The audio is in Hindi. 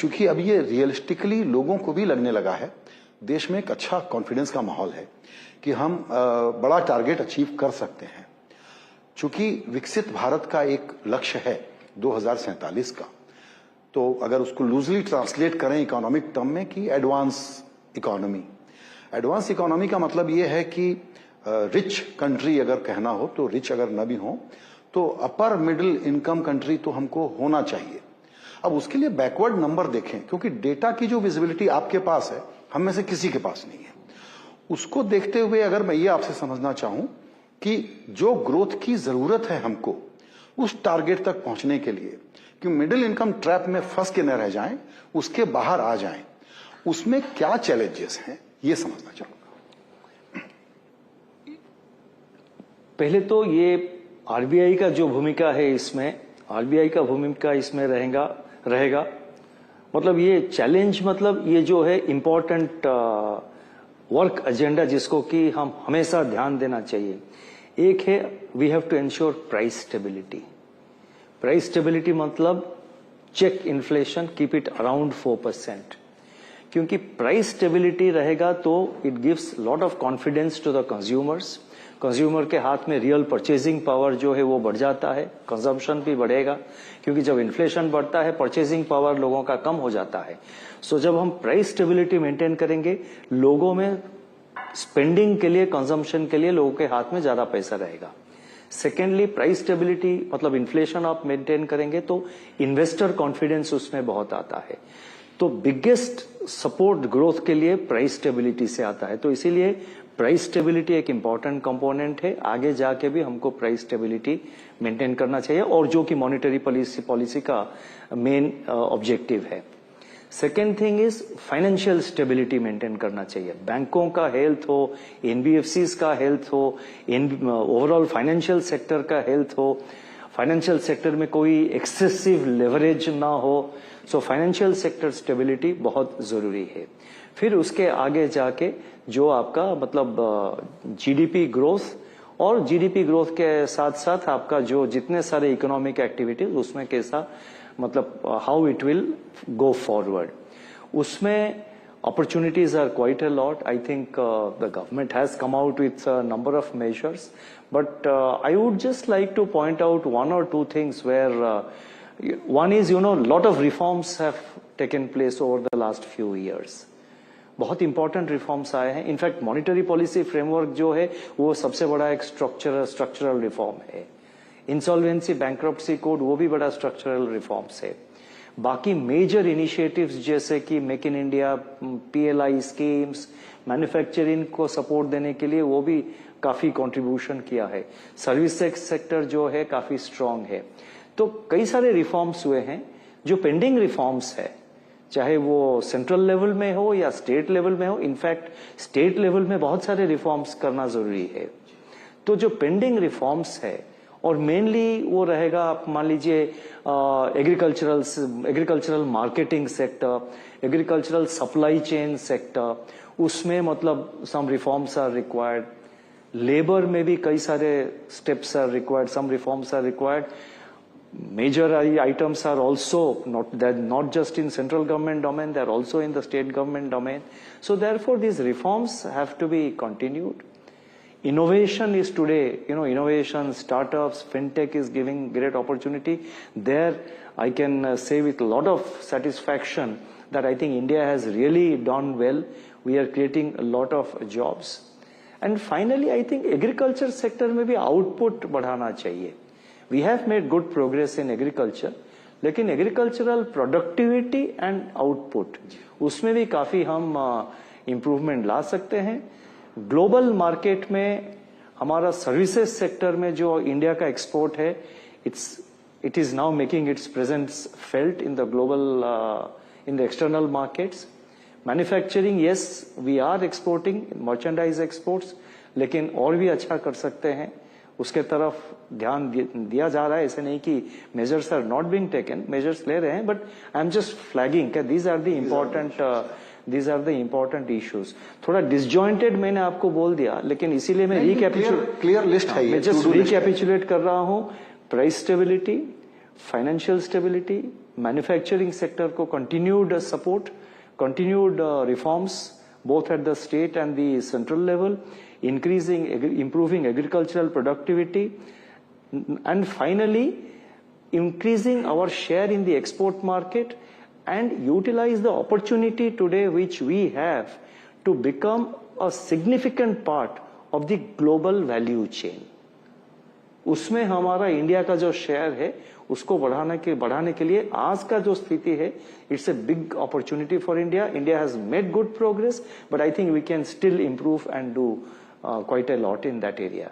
क्योंकि अब ये रियलिस्टिकली लोगों को भी लगने लगा है, देश में एक अच्छा कॉन्फिडेंस का माहौल है कि हम बड़ा टारगेट अचीव कर सकते हैं। चूंकि विकसित भारत का एक लक्ष्य है 2047 का, तो अगर उसको लूजली ट्रांसलेट करें इकोनॉमिक टर्म में कि एडवांस इकोनॉमी। एडवांस इकोनॉमी का मतलब ये है कि रिच कंट्री अगर कहना हो तो रिच अगर न भी हो तो अपर मिडिल इनकम कंट्री तो हमको होना चाहिए। अब उसके लिए बैकवर्ड नंबर देखें, क्योंकि डेटा की जो विजिबिलिटी आपके पास है हम में से किसी के पास नहीं है। उसको देखते हुए अगर मैं ये आपसे समझना चाहूं कि जो ग्रोथ की जरूरत है हमको उस टारगेट तक पहुंचने के लिए कि मिडिल इनकम ट्रैप में फंस के न रह जाएं, उसके बाहर आ जाएं, उसमें क्या चैलेंजेस हैं ये समझना चाहूंगा। पहले तो ये आरबीआई का जो भूमिका है इसमें, आरबीआई का भूमिका इसमें रहेगा मतलब ये चैलेंज, मतलब ये जो है इम्पोर्टेंट वर्क एजेंडा जिसको कि हम हमेशा ध्यान देना चाहिए। एक है we have to ensure price stability. Price stability मतलब check inflation, keep it around 4%, क्योंकि प्राइस स्टेबिलिटी रहेगा तो it gives lot of confidence to the consumers. Consumer के हाथ में रियल परचेजिंग पावर जो है वो बढ़ जाता है, कंजम्पशन भी बढ़ेगा, क्योंकि जब इन्फ्लेशन बढ़ता है परचेजिंग पावर लोगों का कम हो जाता है। सो जब हम प्राइस स्टेबिलिटी मेंटेन करेंगे, लोगों में स्पेंडिंग के लिए, कंजम्पशन के लिए लोगों के हाथ में ज्यादा पैसा रहेगा। सेकेंडली, प्राइस स्टेबिलिटी मतलब इन्फ्लेशन आप मेंटेन करेंगे तो इन्वेस्टर कॉन्फिडेंस उसमें बहुत आता है। तो बिगेस्ट सपोर्ट ग्रोथ के लिए प्राइस स्टेबिलिटी से आता है। तो इसीलिए प्राइस स्टेबिलिटी एक इंपॉर्टेंट कंपोनेंट है। आगे जाके भी हमको प्राइस स्टेबिलिटी मेंटेन करना चाहिए, और जो कि मॉनेटरी पॉलिसी का मेन ऑब्जेक्टिव है। Second thing is financial stability maintain करना चाहिए। बैंकों का हेल्थ हो, एनबीएफसीज का हेल्थ हो, ओवरऑल फाइनेंशियल सेक्टर का हेल्थ हो, फाइनेंशियल सेक्टर में कोई एक्सेसिव लेवरेज ना हो। सो फाइनेंशियल सेक्टर स्टेबिलिटी बहुत जरूरी है। फिर उसके आगे जाके जो आपका मतलब जीडीपी ग्रोथ, और जीडीपी ग्रोथ के साथ साथ आपका जो जितने सारे इकोनॉमिक एक्टिविटीज उसमें कैसा मतलब how it will go forward, उसमें opportunities are quite a lot. I think the government has come out with a number of measures, but I would just like to point out one or two things where one is, lot of reforms have taken place over the last few years. बहुत इंपॉर्टेंट रिफॉर्म्स आए हैं। इनफैक्ट मॉनिटरी पॉलिसी फ्रेमवर्क जो है वो सबसे बड़ा एक स्ट्रक्चरल रिफॉर्म है। इंसॉल्वेंसी बैंक्रप्सी कोड वो भी बड़ा स्ट्रक्चरल रिफॉर्म्स है। बाकी मेजर इनिशिएटिव्स जैसे कि make in India, PLI schemes, manufacturing को सपोर्ट देने के लिए वो भी काफी कंट्रीब्यूशन किया है। सर्विस सेक्टर जो है काफी स्ट्रांग है। तो कई सारे रिफॉर्म्स हुए हैं। जो पेंडिंग रिफॉर्म्स है, चाहे वो सेंट्रल लेवल में हो या स्टेट लेवल में हो, इनफैक्ट स्टेट लेवल में बहुत सारे रिफॉर्म्स करना जरूरी है। तो जो पेंडिंग रिफॉर्म्स है, और मेनली वो रहेगा, आप मान लीजिए agricultural marketing sector, agricultural supply chain sector, उसमें मतलब some reforms are required. Labour में भी कई सारे steps are required, some reforms are required. Major items are also not just in central government domain, they are also in the state government domain. So therefore these reforms have to be continued. Innovation is today, innovation, startups, fintech is giving great opportunity. There I can say with a lot of satisfaction that I think India has really done well. We are creating a lot of jobs. And finally I think agriculture sector में भी output बढ़ाना चाहिए। We have made good progress in agriculture, लेकिन एग्रीकल्चरल प्रोडक्टिविटी एंड आउटपुट उसमें भी काफी हम इम्प्रूवमेंट ला सकते हैं। ग्लोबल मार्केट में हमारा सर्विसेज सेक्टर में जो इंडिया का एक्सपोर्ट है, it is now making its presence felt in the global in the external markets. Manufacturing, yes we are exporting merchandise exports, लेकिन और भी अच्छा कर सकते हैं। उसके तरफ ध्यान दिया जा रहा है। ऐसे नहीं कि measures are not being taken, measures ले रहे हैं, but I am just flagging कि these are the important issues. थोड़ा डिसजॉइंटेड मैंने आपको बोल दिया, लेकिन इसीलिए मैं क्लियर लिस्ट है, मैं जस्ट रिकैपिचुलेट कर रहा हूं। Price stability, financial stability, manufacturing sector को continued support, continued reforms both at the state and the central level, improving agricultural productivity, and finally increasing our share in the export market and utilize the opportunity today which we have to become a significant part of the global value chain. उसमें हमारा इंडिया का जो शेयर है उसको बढ़ाने के लिए आज का जो स्थिति है, it's a big opportunity for India. India has made good progress, but I think we can still improve and do quite a lot in that area.